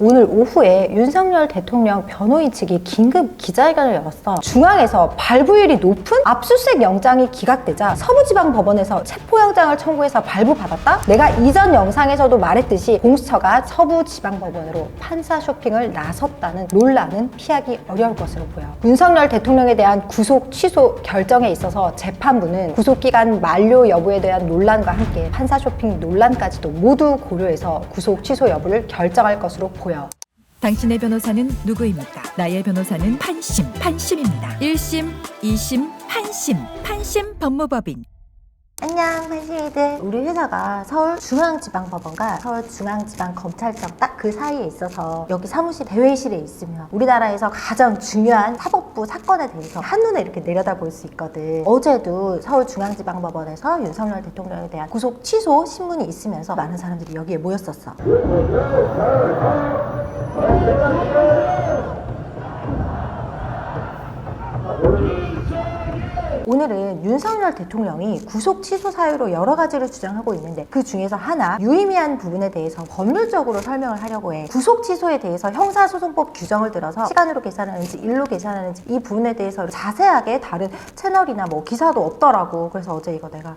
오늘 오후에 윤석열 대통령 변호인 측이 긴급 기자회견을 열었어. 중앙에서 발부율이 높은 압수수색 영장이 기각되자 서부지방법원에서 체포영장을 청구해서 발부받았다? 내가 이전 영상에서도 말했듯이 공수처가 서부지방법원으로 판사 쇼핑을 나섰다는 논란은 피하기 어려울 것으로 보여. 윤석열 대통령에 대한 구속 취소 결정에 있어서 재판부는 구속기간 만료 여부에 대한 논란과 함께 판사 쇼핑 논란까지도 모두 고려해서 구속 취소 여부를 결정할 것으로 보여. 당신의 변호사는 누구입니까? 나의 변호사는 판심입니다. 1심, 2심, 판심 법무법인. 안녕 판심이들. 우리 회사가 서울중앙지방법원과 서울중앙지방검찰청 딱 그 사이에 있어서 여기 사무실 대회실에 있으면 우리나라에서 가장 중요한 사법부 사건에 대해서 한눈에 이렇게 내려다볼 수 있거든. 어제도 서울중앙지방법원에서 윤석열 대통령에 대한 구속 취소 신문이 있으면서 많은 사람들이 여기에 모였었어. 오늘은 윤석열 대통령이 구속 취소 사유로 여러 가지를 주장하고 있는데 그 중에서 하나 유의미한 부분에 대해서 법률적으로 설명을 하려고 해. 구속 취소에 대해서 형사소송법 규정을 들어서 시간으로 계산하는지 일로 계산하는지 이 부분에 대해서 자세하게 다른 채널이나 뭐 기사도 없더라고. 그래서 어제 이거 내가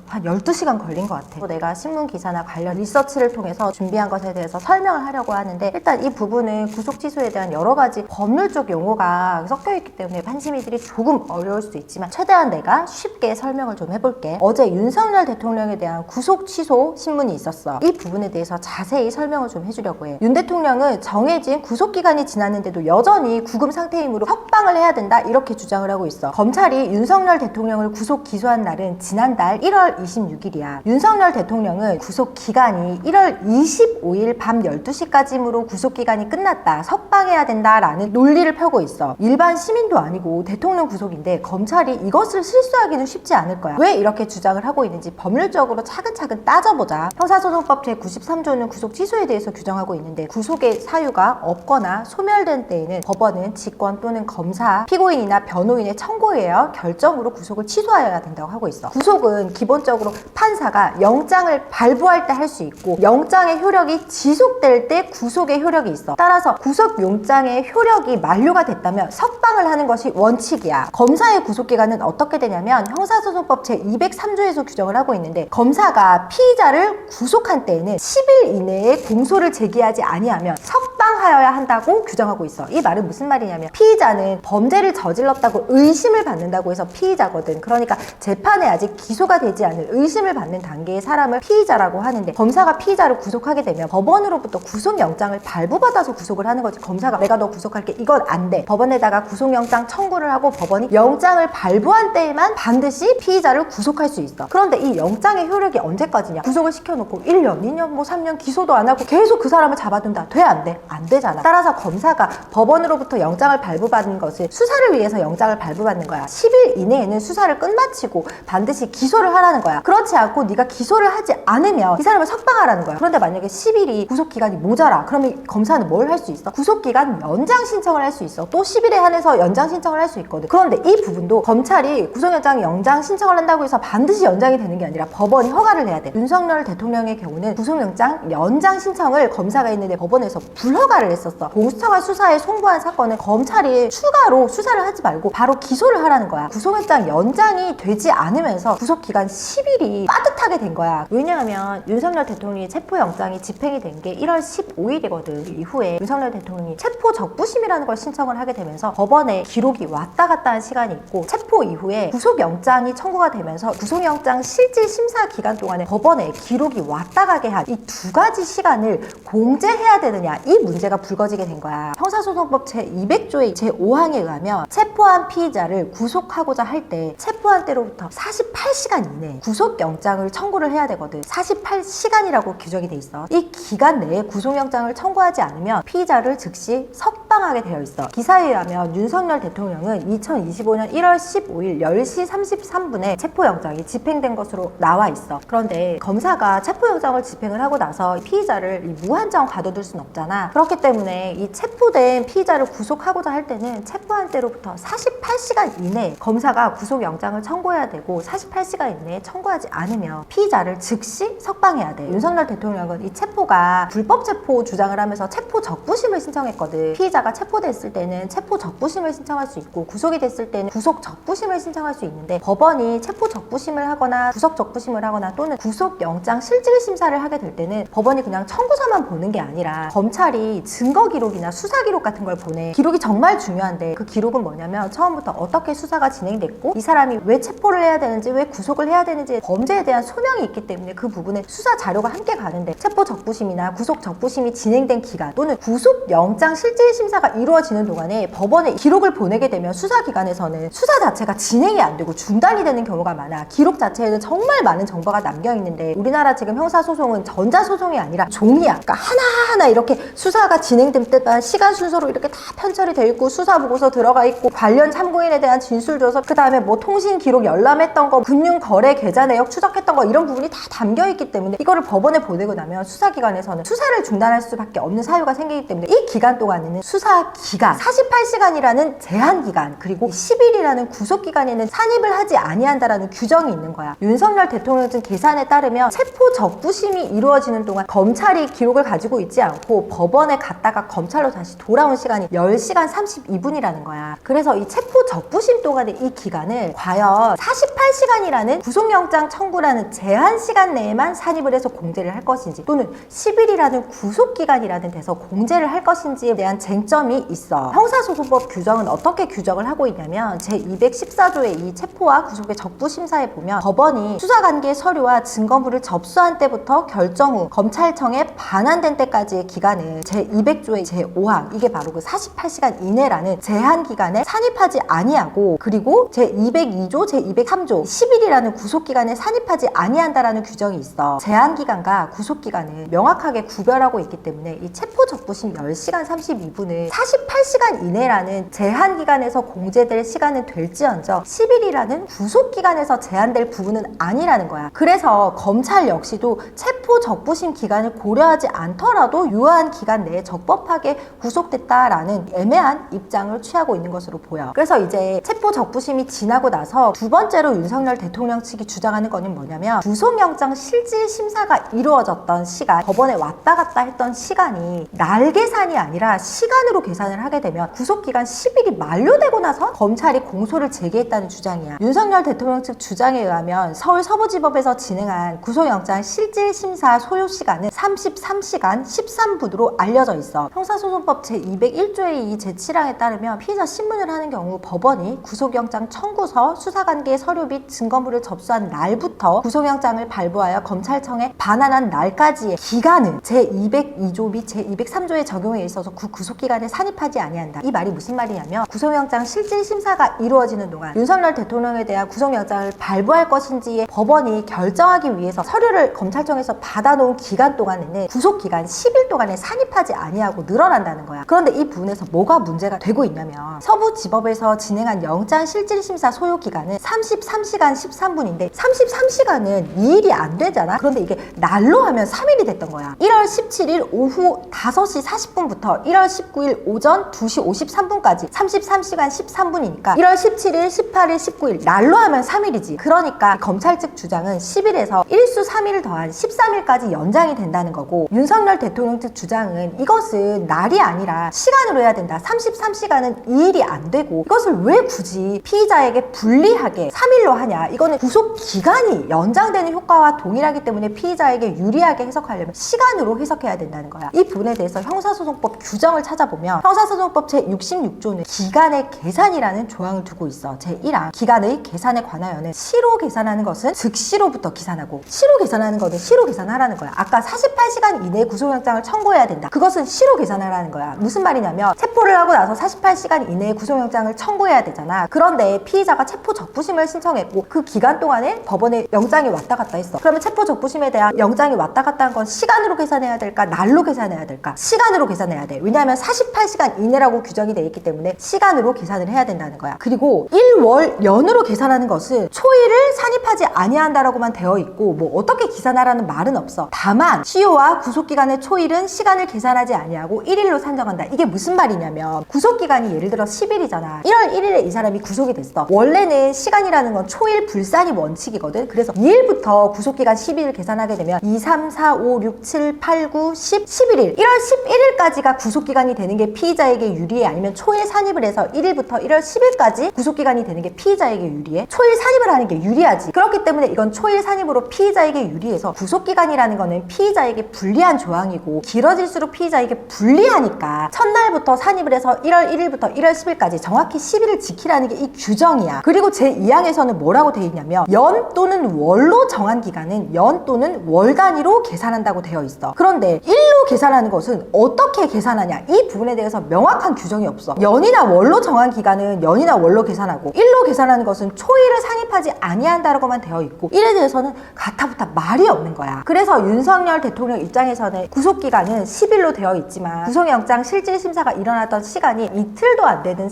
한 12시간 걸린 것 같아. 내가 신문 기사나 관련 리서치를 통해서 준비한 것에 대해서 설명을 하려고 하는데 일단 이 부분은 구속 취소에 대한 여러 가지 법률적 용어가 섞여 있기 때문에 판심이들이 조금 어려울 수도 있지만 최대한 내가 쉽게 설명을 좀 해볼게. 어제 윤석열 대통령에 대한 구속 취소 신문이 있었어. 이 부분에 대해서 자세히 설명을 좀 해주려고 해. 윤 대통령은 정해진 구속기간이 지났는데도 여전히 구금 상태이므로 석방을 해야 된다 이렇게 주장을 하고 있어. 검찰이 윤석열 대통령을 구속 기소한 날은 지난달 1월 26일이야. 윤석열 대통령은 구속기간이 1월 25일 밤 12시까지므로 구속기간이 끝났다. 석방해야 된다라는 논리를 펴고 있어. 일반 시민도 아니고 대통령 구속인데 검찰이 이것을 실수하기는 쉽지 않을 거야. 왜 이렇게 주장을 하고 있는지 법률적으로 차근차근 따져보자. 형사소송법 제93조는 구속 취소에 대해서 규정하고 있는데 구속의 사유가 없거나 소멸된 때에는 법원은 직권 또는 검사, 피고인이나 변호인의 청구에 의하여 결정으로 구속을 취소해야 된다고 하고 있어. 구속은 기본적으로 판사가 영장을 발부할 때 할 수 있고 영장의 효력이 지속될 때 구속의 효력이 있어. 따라서 구속영장의 효력이 만료가 됐다면 석방을 하는 것이 원칙이야. 검사의 구속기간은 어떻게 되냐면 형사소송법 제203조에서 규정을 하고 있는데 검사가 피의자를 구속한 때에는 10일 이내에 공소를 제기하지 아니하면 석방하여야 한다고 규정하고 있어. 이 말은 무슨 말이냐면 피의자는 범죄를 저질렀다고 의심을 받는다고 해서 피의자거든. 그러니까 재판에 아직 기소가 되지 않은 의심을 받는 단계의 사람을 피의자라고 하는데 검사가 피의자를 구속하게 되면 법원으로부터 구속영장을 발부받아서 구속을 하는 거지. 검사가 내가 너 구속할게 이건 안 돼. 법원에다가 구속영장 청구를 하고 법원이 영장을 발부한 때에만 반드시 피의자를 구속할 수 있어. 그런데 이 영장의 효력이 언제까지냐? 구속을 시켜놓고 1년, 2년, 뭐 3년 기소도 안 하고 계속 그 사람을 잡아둔다. 돼? 안 돼? 안 되잖아. 따라서 검사가 법원으로부터 영장을 발부받은 것은 수사를 위해서 영장을 발부받는 거야. 10일 이내에는 수사를 끝마치고 반드시 기소를 하라는 거야. 그렇지 않고 네가 기소를 하지 않으면 이 사람을 석방하라는 거야. 그런데 만약에 10일이 구속기간이 모자라. 그러면 검사는 뭘 할 수 있어? 구속기간 연장 신청을 할 수 있어. 또 10일에 한해서 연장 신청을 할 수 있거든. 그런데 이 부분도 검찰이 구속영장 연장 신청을 한다고 해서 반드시 연장이 되는 게 아니라 법원이 허가를 해야 돼. 윤석열 대통령의 경우는 구속영장 연장 신청을 검사가 했는데 법원에서 불허가를 했었어. 공수처가 수사에 송부한 사건은 검찰이 추가로 수사를 하지 말고 바로 기소를 하라는 거야. 구속영장 연장이 되지 않으면서 구속기간 10일이 빠듯하게 된 거야. 왜냐하면 윤석열 대통령이 체포영장이 집행이 된 게 1월 15일이거든. 이후에 윤석열 대통령이 체포적부심이라는 걸 신청을 하게 되면서 법원에 기록이 왔다 갔다 한 시간이 있고 체포 이후에 구속영장이 청구가 되면서 구속영장 실질 심사 기간 동안에 법원에 기록이 왔다 가게 한 이 두 가지 시간을 공제해야 되느냐 이 문제가 불거지게 된 거야. 형사소송법 제200조의 제5항에 의하면 체포한 피의자를 구속하고자 할 때 체포한 때로부터 48시간 이내에 구속영장을 청구를 해야 되거든. 48시간이라고 규정이 돼 있어. 이 기간 내에 구속영장을 청구하지 않으면 피의자를 즉시 석방 석방하게 되어 있어. 기사에 의하면 윤석열 대통령은 2025년 1월 15일 10시 33분에 체포영장이 집행된 것으로 나와 있어. 그런데 검사가 체포영장을 집행을 하고 나서 피의자를 무한정 가둬둘 순 없잖아. 그렇기 때문에 이 체포된 피의자를 구속하고자 할 때는 체포한 때로부터 48시간 이내에 검사가 구속영장을 청구해야 되고 48시간 이내에 청구하지 않으면 피의자를 즉시 석방해야 돼. 윤석열 대통령은 이 체포가 불법 체포 주장을 하면서 체포 적부심을 신청했거든. 피의자가 체포됐을 때는 체포 적부심을 신청할 수 있고 구속이 됐을 때는 구속 적부심을 신청할 수 있는데 법원이 체포 적부심을 하거나 구속 적부심을 하거나 또는 구속영장 실질 심사를 하게 될 때는 법원이 그냥 청구서만 보는 게 아니라 검찰이 증거 기록이나 수사 기록 같은 걸 보내. 기록이 정말 중요한데 그 기록은 뭐냐면 처음부터 어떻게 수사가 진행됐고 이 사람이 왜 체포를 해야 되는지 왜 구속을 해야 되는지 범죄에 대한 소명이 있기 때문에 그 부분에 수사 자료가 함께 가는데 체포 적부심이나 구속 적부심이 진행된 기간 또는 구속영장 실질 심사가 이루어지는 동안에 법원에 기록을 보내게 되면 수사기관에서는 수사 자체가 진행이 안 되고 중단이 되는 경우가 많아. 기록 자체에는 정말 많은 정보가 남겨 있는데 우리나라 지금 형사소송은 전자소송이 아니라 종이야. 그러니까 하나하나 이렇게 수사가 진행된 때마다 시간 순서로 이렇게 다 편철이 돼 있고 수사 보고서 들어가 있고 관련 참고인에 대한 진술 줘서 그 다음에 뭐 통신 기록 열람했던 거 금융 거래 계좌 내역 추적했던 거 이런 부분이 다 담겨 있기 때문에 이거를 법원에 보내고 나면 수사기관에서는 수사를 중단할 수밖에 없는 사유가 생기기 때문에 이 기간 동안에는 수사 기간 48시간이라는 제한 기간 그리고 10일이라는 구속 기간에는 산입을 하지 아니한다라는 규정이 있는 거야. 윤석열 대통령 등 계산에 따르면 체포 적부심이 이루어지는 동안 검찰이 기록을 가지고 있지 않고 법원에 갔다가 검찰로 다시 돌아온 시간이 10시간 32분이라는 거야. 그래서 이 체포 적부심 동안의 이 기간을 과연 48시간이라는 구속영장 청구라는 제한 시간 내에만 산입을 해서 공제를 할 것인지 또는 10일이라는 구속기간이라는 데서 공제를 할 것인지에 대한 쟁점이 있어. 형사소송법 규정은 어떻게 규정을 하고 있냐면 제214조의 이 체포와 구속의 적부심사에 보면 법원이 수사관계의 서류와 증거물을 접수한 때부터 결정 후 검찰청에 반환된 때까지의 기간을 제200조의 제5항 이게 바로 그 48시간 이내라는 제한 기간에 산입하지 아니하고 그리고 제202조 제203조 10일이라는 구속기간에 산입하지 아니한다라는 규정이 있어. 제한기간과 구속기간을 명확하게 구별하고 있기 때문에 이 체포 적부심 10시간 32분을 48시간 이내라는 제한기간에서 공제될 시간은 될지언정 10일이라는 구속기간에서 제한될 부분은 아니라는 거야. 그래서 검찰 역시도 체포 적부심 기간을 고려하지 않더라도 유효한 기간 내에 적법하게 구속됐다라는 애매한 입장을 취하고 있는 것으로 보여. 그래서 이제 체포 적부심이 지나고 나서 두 번째로 윤석열 대통령 측이 주장하는 거는 뭐냐면 구속영장 실질 심사가 이루어졌던 시간 법원에 왔다 갔다 했던 시간이 날 계산이 아니라 시간으로 계산을 하게 되면 구속기간 10일이 만료되고 나서 검찰이 공소를 제기했다는 주장이야. 윤석열 대통령 측 주장에 의하면 서울 서부지법에서 진행한 구속영장 실질 심사 소요 시간은 33시간 13분으로 알려져 있어. 형사소송법 제201조의 이 제7항에 따르면 피의자 신문을 하는 경우 법원이 구속영장 청구서, 수사관계의 서류 및 증거물을 접수한 날부터 구속영장을 발부하여 검찰청에 반환한 날까지의 기간을 제202조 및 제203조의 적용에 있어서 그 구속기간에 산입하지 아니한다. 이 말이 무슨 말이냐면 구속영장 실질 심사가 이루어지는 동안 윤석열 대통령에 대한 구속영장을 발부할 것인지에 법원이 결정하기 위해서 서류를 검찰청에서 받아놓은 기간 동안에는 구속기간 10일 동안에 산입하지 아니하고 늘어난다는 거야. 그런데 이 부분에서 뭐가 문제가 되고 있냐면 서부지법에서 진행한 영장 실질심사 소요기간은 33시간 13분인데 33시간은 2일이 안 되잖아. 그런데 이게 날로 하면 3일이 됐던 거야. 1월 17일 오후 5시 40분부터 1월 19일 오전 2시 53분까지 33시간 13분이니까 1월 17일, 18일, 19일 날로 하면 3일이지. 그러니까 검찰 측 주장은 10일에서 일수 3일을 더한 13일까지 연장이 된다는 거고 윤석열 대통령 측 주장은 이것은 날이 아니라 시간으로 해야 된다. 33시간은 2일이 안 되고 이것을 왜 굳이 피의자에게 불리하게 3일로 하냐. 이거는 구속 기간이 연장되는 효과와 동일하기 때문에 피의자에게 유리하게 해석하려면 시간으로 해석해야 된다는 거야. 이 부분에 대해서 형사소송법 규정을 찾아보면 형사소송법 제66조는 기간의 계산이라는 조항을 두고 있어. 제1항 기간의 계산에 관하여는 시로 계산하는 것은 즉시로부터 계산하고 시로 계산하는 것은 시로 계산하라는 거야. 아까 48시간 이내에 구속영장을 청구해야 된다. 그것은 시로 계산하라는 거야. 무슨 말이냐면 체포를 하고 나서 48시간 이내에 구속영장을 청구해야 되잖아. 그런데 피의자가 체포 적부심을 신청했고 그 기간 동안에 법원에 영장이 왔다 갔다 했어. 그러면 체포 적부심에 대한 영장이 왔다 갔다 한 건 시간으로 계산해야 될까? 날로 계산해야 될까? 시간으로 계산해야 돼. 왜냐하면 48시간 이내라고 규정이 되어 있기 때문에 시간으로 계산을 해야 된다는 거야. 그리고 일월연으로 계산하는 것은 초일을 산입하지 아니한다라고만 되어 있고 뭐 어떻게 계산하라는 말은 없어. 다만 시효와 구속기간의 초일은 시간을 계산하지 아니하고 1일로 산정한다. 이게 무슨 말이냐면 구속기간이 예를 들어 10일이잖아. 1월 1일에 이 사람이 구속이 됐어. 원래는 시간이라는 건 초일 불산이 원칙이거든. 그래서 2일부터 구속기간 10일을 계산하게 되면 2, 3, 4, 5, 6, 7, 8, 9, 10, 11일 1월 11일까지가 구속기간이 되는 게 피의자에게 유리해? 아니면 초일 산입을 해서 1일부터 1월 10일까지 구속기간이 되는 게 피의자에게 유리해? 초일 산입을 하는 게 유리하지. 그렇기 때문에 이건 초일 산입으로 피의자에게 유리해서 구속기간이라는 거는 피의자에게 불리한 조항이고 길어질수록 피의자에게 불리하니까 첫날부터 산입을 해서 1월 1일부터 1월 10일까지 정확히 10일을 지키라는 게 이 규정이야. 그리고 제2항에서는 뭐라고 되어 있냐면 연 또는 월로 정한 기간은 연 또는 월 단위로 계산한다고 되어 있어. 그런데 일로 계산하는 것은 어떻게 계산하냐? 이 부분에 대해서 명확한 규정이 없어. 연이나 월로 정한 기간은 연이나 월로 계산하고 일로 계산하는 것은 초일을 산입하지 아니한다라고만 되어 있고 일에 대해서는 가타부타 말이 없는 거야. 그래서 윤석열 대통령 입장에서는 구속기간은 10일로 되어 있지만 구속영장 실질심사가 일어났던 시간이 이틀도 안 되는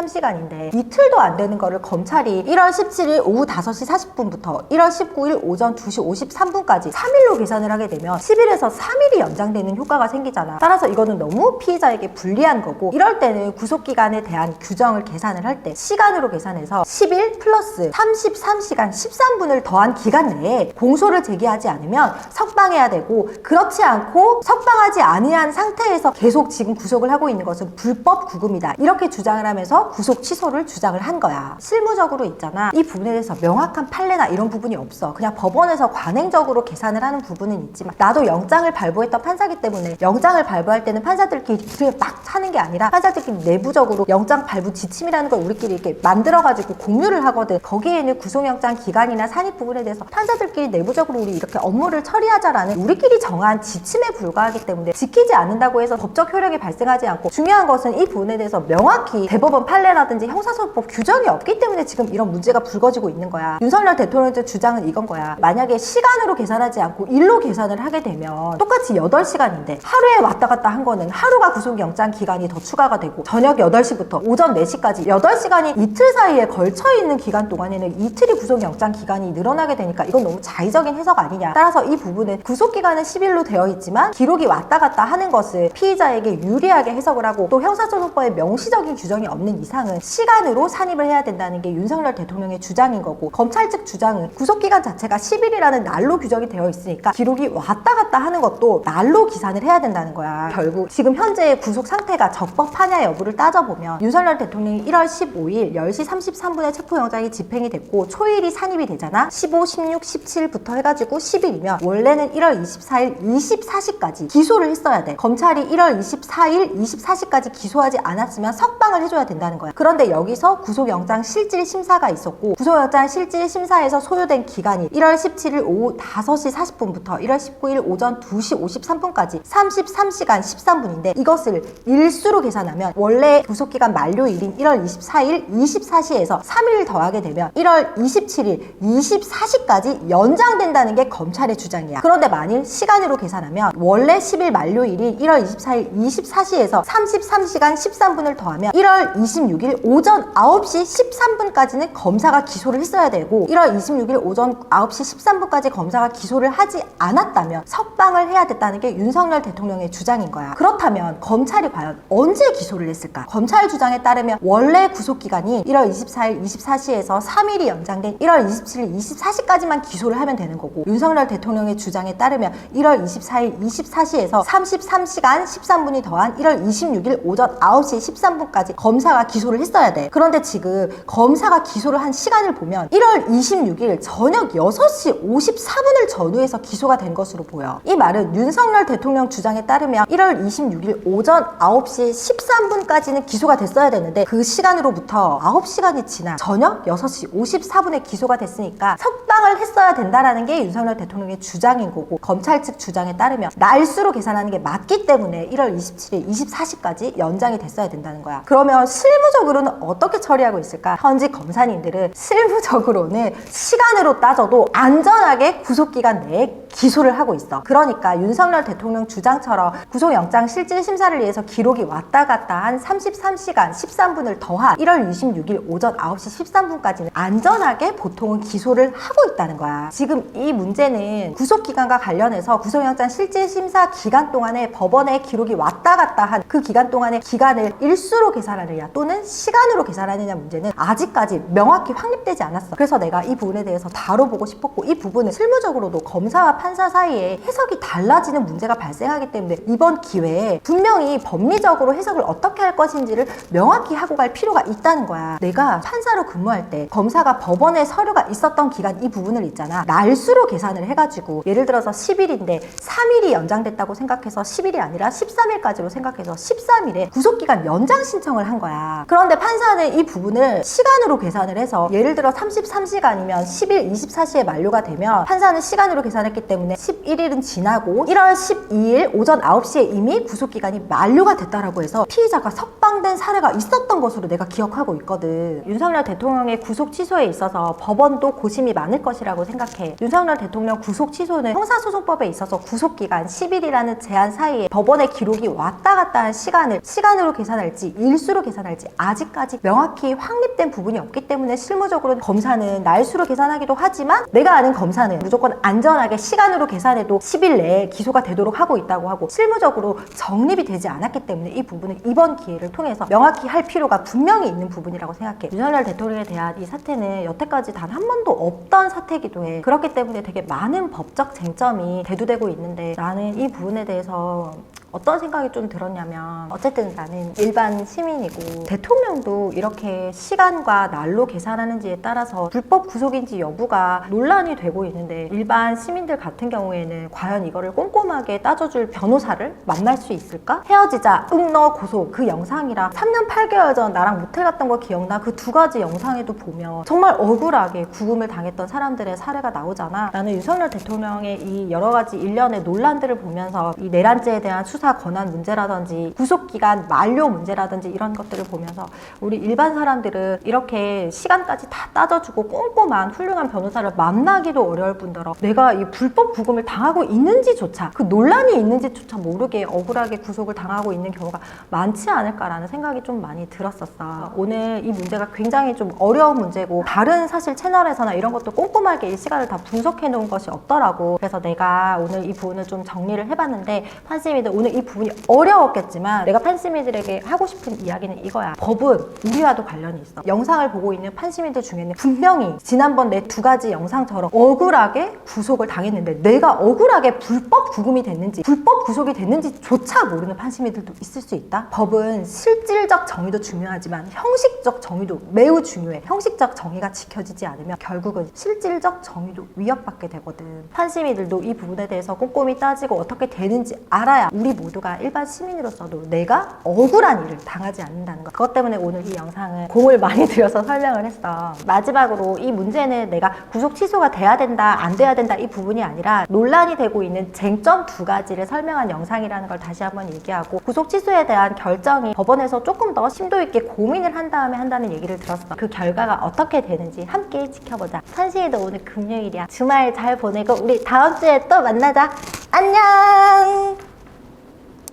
33시간인데 이틀도 안 되는 거를 검찰이 1월 17일 오후 5시 40분부터 1월 19일 오전 2시 53분까지 3일로 계산을 하게 되면 10일에서 3일이 연장되는 효과가 생기잖아. 따라서 이거는 너무 피의자에게 불리한 거고 이럴 때는 구속기간에 대한 규정을 계산을 할 때 시간으로 계산해서 10일 플러스 33시간 13분을 더한 기간 내에 공소를 제기하지 않으면 석방해야 되고 그렇지 않고 석방하지 아니한 상태에서 계속 지금 구속을 하고 있는 것은 불법 구금이다. 이렇게 주장을 하면서 구속 취소를 주장을 한 거야. 실무적으로 있잖아. 이 부분에 대해서 명확한 판례나 이런 부분이 없어. 그냥 법원에서 관행적으로 계산을 하는 부분은 있지만 나도 영장을 발부했던 판사기 때문에 영장을 발부할 때는 판사들끼리 그냥 막 하는 게 아니라 판사들끼리 내부적으로 영장 발부 지침이라는 걸 우리끼리 이렇게 만들어가지고 공유를 하거든. 거기에는 구속영장 기간이나 산입 부분에 대해서 판사들끼리 내부적으로 우리 이렇게 업무를 처리하자라는 우리끼리 정한 지침에 불과하기 때문에 지키지 않는다고 해서 법적 효력이 발생하지 않고 중요한 것은 이 부분에 대해서 명확히 대법원 판례라든지 형사소송법 규정이 없기 때문에 지금 이런 문제가 불거지고 있는 거야. 윤석열 대통령의 주장은 이건 거야. 만약에 시간으로 계산하지 않고 일로 계산을 하게 되면 똑같이 8시간인데 하루에 왔다 갔다 한 거는 하루가 구속영장 기간이 더 추가가 되고 저녁 8시부터 오전 4시까지 8시간이 이틀 사이에 걸쳐있는 기간 동안에는 이틀이 구속영장 기간이 늘어나게 되니까 이건 너무 자의적인 해석 아니냐. 따라서 이 부분은 구속기간은 10일로 되어 있지만 기록이 왔다 갔다 하는 것을 피의자에게 유리하게 해석을 하고 또 형사소송법에 명시적인 규정이 없는 이상은 시간으로 산입을 해야 된다는 게 윤석열 대통령의 주장인 거고 검찰 측 주장은 구속기간 자체가 10일이라는 날로 규정이 되어 있으니까 기록이 왔다 갔다 하는 것도 날로 기산을 해야 된다는 거야. 결국 지금 현재의 구속 상태가 적법하냐 여부를 따져보면 윤석열 대통령이 1월 15일 10시 33분에 체포영장이 집행이 됐고 초일이 산입이 되잖아. 15, 16, 17부터 해가지고 10일이면 원래는 1월 24일 24시까지 기소를 했어야 돼. 검찰이 1월 24일 24시까지 기소하지 않았으면 석방을 해줘야 된다는 거야. 그런데 여기서 구속영장 실질심사가 있었고 구속영장 실질심사에서 소요된 기간이 1월 17일 오후 5시 40분부터 1월 19일 오전 2시 53분까지 33시간 13분인데 이것을 일수로 계산하면 원래 구속기간 만료일인 1월 24일 24시에서 3일 더하게 되면 1월 27일 24시까지 연장된다는 게 검찰의 주장이야. 그런데 만일 시간으로 계산하면 원래 10일 만료일인 1월 24일 24시에서 33시간 13분을 더하면 1월 26일 오전 9시 13분까지는 검사가 기소를 했어야 되고 1월 26일 오전 9시 13분까지 검사가 기소를 하지 않았다면 석방을 해야 됐다는 게 윤석열 대통령의 주장인 거야. 그렇다면 검찰이 과연 언제 기소를 했을까? 검찰 주장에 따르면 원래 구속기간이 1월 24일 24시에서 3일이 연장된 1월 27일 24시까지만 기소를 하면 되는 거고 윤석열 대통령의 주장에 따르면 1월 24일 24시에서 33시간 13분이 더한 1월 26일 오전 9시 13분까지 검사가 기소를 했어야 돼. 그런데 지금 검사가 기소를 한 시간을 보면 1월 26일 저녁 6시 54분을 전후해서 기소가 된 것으로 보여. 이 말은 윤석열 대통령 주장에 따르면 1월 26일 오전 9시 13분까지는 기소가 됐어야 되는데 그 시간으로부터 9시간이 지나 저녁 6시 54분에 기소가 됐으니까 석방을 했어야 된다라는 게 윤석열 대통령의 주장인 거고 검찰 측 주장에 따르면 날수로 계산하는 게 맞기 때문에 1월 27일 24시까지 연장이 됐어야 된다는 거야. 그러면 실무적으로는 어떻게 처리하고 있을까? 현직 검사님들은 실무적으로는 시간으로 따져도 안전하게 구속기간 내에 기소를 하고 있어. 그러니까 윤석열 대통령 주장처럼 구속영장 실질심사를 위해서 법원에서 기록이 왔다 갔다 한 33시간 13분을 더한 1월 26일 오전 9시 13분까지는 안전하게 보통은 기소를 하고 있다는 거야. 지금 이 문제는 구속기간과 관련해서 구속영장 실질심사 기간 동안에 법원에 기록이 왔다 갔다 한 그 기간 동안의 기간을 일수로 계산하느냐 또는 시간으로 계산하느냐 문제는 아직까지 명확히 확립되지 않았어. 그래서 내가 이 부분에 대해서 다뤄보고 싶었고, 이 부분은 실무적으로도 검사와 판사 사이에 해석이 달라지는 문제가 발생하기 때문에 이번 기회에 분명히 법리적으로 해석을 어떻게 할 것인지를 명확히 하고 갈 필요가 있다는 거야. 내가 판사로 근무할 때 검사가 법원에 서류가 있었던 기간 이 부분을 있잖아, 날수로 계산을 해가지고 예를 들어서 10일인데 3일이 연장됐다고 생각해서 10일이 아니라 13일까지로 생각해서 13일에 구속기간 연장 신청을 한 거야. 그런데 판사는 이 부분을 시간으로 계산을 해서 예를 들어 33시간이면 10일 24시에 만료가 되면 판사는 시간으로 계산했기 때문에 11일은 지나고 1월 12일 오전 9시에 이미 구속기간이 만료가 됐다라고 해서 피의자가 석방된 사례가 있었던 것으로 내가 기억하고 있거든. 윤석열 대통령의 구속 취소에 있어서 법원도 고심이 많을 것이라고 생각해. 윤석열 대통령 구속 취소는 형사소송법에 있어서 구속기간 10일이라는 제한 사이에 법원의 기록이 왔다 갔다 한 시간을 시간으로 계산할지 일수로 계산할지 아직까지 명확히 확립된 부분이 없기 때문에 실무적으로 검사는 날수로 계산하기도 하지만 내가 아는 검사는 무조건 안전하게 시간으로 계산해도 10일 내에 기소가 되도록 하고 있다고 하고, 실무적으로 정립이 되지 않았기 때문에 이 부분은 이번 기회를 통해서 명확히 할 필요가 분명히 있는 부분이라고 생각해. 윤석열 대통령에 대한 이 사태는 여태까지 단 한 번도 없던 사태이기도 해. 그렇기 때문에 되게 많은 법적 쟁점이 대두되고 있는데 나는 이 부분에 대해서 어떤 생각이 좀 들었냐면, 어쨌든 나는 일반 시민이고 대통령도 이렇게 시간과 날로 계산하는지에 따라서 불법 구속인지 여부가 논란이 되고 있는데, 일반 시민들 같은 경우에는 과연 이거를 꼼꼼하게 따져줄 변호사를 만날 수 있을까? 헤어지자 너 고소, 그 영상이랑 3년 8개월 전 나랑 모텔 갔던 거 기억나? 그 두 가지 영상에도 보면 정말 억울하게 구금을 당했던 사람들의 사례가 나오잖아. 나는 윤석열 대통령의 이 여러 가지 일련의 논란들을 보면서 이 내란죄에 대한 수사 권한 문제라든지 구속기간 만료 문제라든지 이런 것들을 보면서 우리 일반 사람들은 이렇게 시간까지 다 따져주고 꼼꼼한 훌륭한 변호사를 만나기도 어려울 뿐더러 내가 이 불법 구금을 당하고 있는지조차, 그 논란이 있는지조차 모르게 억울하게 구속을 당하고 있는 경우가 많지 않을까라는 생각이 좀 많이 들었었어. 오늘 이 문제가 굉장히 좀 어려운 문제고 다른 사실 채널에서나 이런 것도 꼼꼼하게 일시간을 다 분석해 놓은 것이 없더라고. 그래서 내가 오늘 이 부분을 좀 정리를 해봤는데, 판시미들 오늘 이 부분이 어려웠겠지만 내가 판시미들에게 하고 싶은 이야기는 이거야. 법은 우리와도 관련이 있어. 영상을 보고 있는 판시미들 중에는 분명히 지난번 내 두 가지 영상처럼 억울하게 구속을 당했는데 내가 억울하게 불법 구금이 됐는지 불법 구속이 됐는지조차 모르는 판시미들도 있을 수 있다. 법은 실질적 정의도 중요하지만 형식적 정의도 매우 중요해. 형식적 정의가 지켜지지 않으면 결국은 실질적 정의도 위협받게 되거든. 판시미들도 이 부분에 대해서 꼼꼼히 따지고 어떻게 되는지 알아야 우리 모두가 일반 시민으로서도 내가 억울한 일을 당하지 않는다는 것. 그것 때문에 오늘 이 영상은 공을 많이 들여서 설명을 했어. 마지막으로 이 문제는 내가 구속 취소가 돼야 된다 안 돼야 된다 이 부분이 아니라 논란이 되고 있는 쟁점 두 가지를 설명한 영상이라는 걸 다시 한번 얘기하고, 구속 취소에 대한 결정이 법원에서 조금 더 심도 있게 고민을 한 다음에 한다는 얘기를 들었어. 그 결과가 어떻게 되는지 함께 지켜보자. 산시에도 오늘 금요일이야. 주말 잘 보내고 우리 다음 주에 또 만나자. 안녕.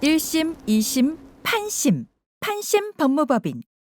1심, 2심, 판심. 판심 법무법인